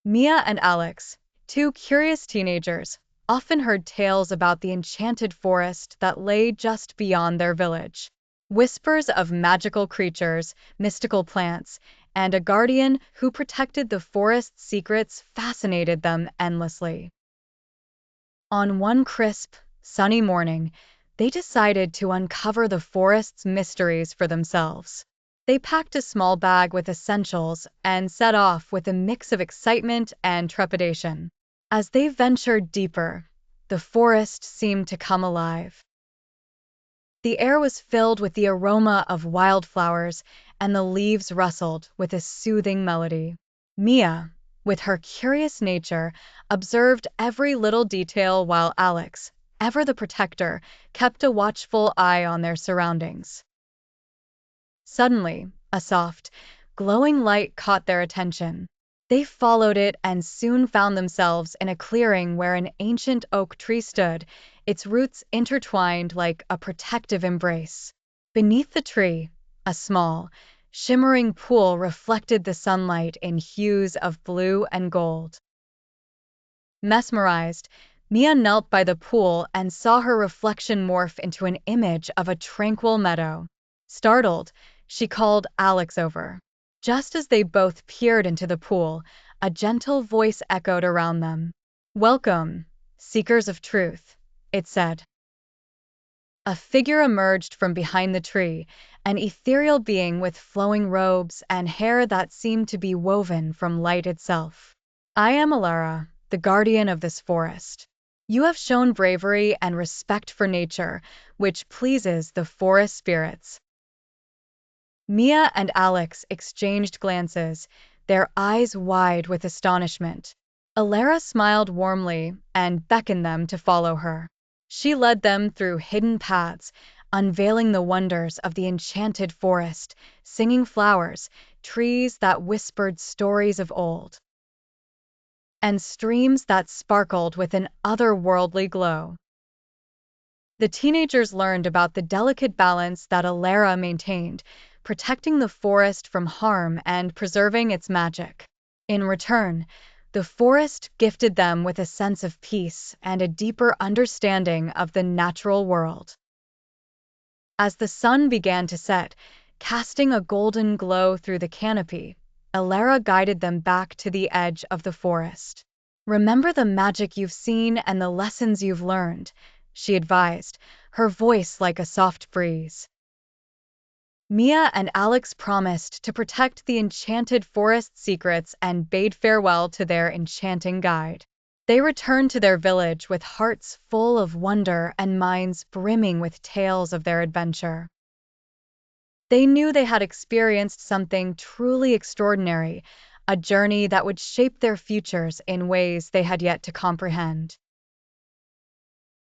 Mia and Alex, two curious teenagers, often heard tales about the enchanted forest that lay just beyond their village. Whispers of magical creatures, mystical plants, and a guardian who protected the forest's secrets fascinated them endlessly. On one crisp, sunny morning, they decided to uncover the forest's mysteries for themselves. They packed a small bag with essentials and set off with a mix of excitement and trepidation. As they ventured deeper, the forest seemed to come alive. The air was filled with the aroma of wildflowers, and the leaves rustled with a soothing melody. Mia, with her curious nature, observed every little detail while Alex, ever the protector, kept a watchful eye on their surroundings. Suddenly, a soft, glowing light caught their attention. They followed it and soon found themselves in a clearing where an ancient oak tree stood, its roots intertwined like a protective embrace. Beneath the tree, a small, shimmering pool reflected the sunlight in hues of blue and gold. Mesmerized, Mia knelt by the pool and saw her reflection morph into an image of a tranquil meadow. Startled, she called Alex over. Just as they both peered into the pool, a gentle voice echoed around them. "Welcome, seekers of truth," it said. A figure emerged from behind the tree, an ethereal being with flowing robes and hair that seemed to be woven from light itself. "I am Elara, the guardian of this forest. You have shown bravery and respect for nature, which pleases the forest spirits." Mia and Alex exchanged glances, their eyes wide with astonishment. Elara smiled warmly and beckoned them to follow her. She led them through hidden paths, unveiling the wonders of the enchanted forest, singing flowers, trees that whispered stories of old, and streams that sparkled with an otherworldly glow. The teenagers learned about the delicate balance that Elara maintained, protecting the forest from harm and preserving its magic. In return, the forest gifted them with a sense of peace and a deeper understanding of the natural world. As the sun began to set, casting a golden glow through the canopy, Elara guided them back to the edge of the forest. "Remember the magic you've seen and the lessons you've learned," she advised, her voice like a soft breeze. Mia and Alex promised to protect the enchanted forest secrets and bade farewell to their enchanting guide. They returned to their village with hearts full of wonder and minds brimming with tales of their adventure. They knew they had experienced something truly extraordinary, a journey that would shape their futures in ways they had yet to comprehend.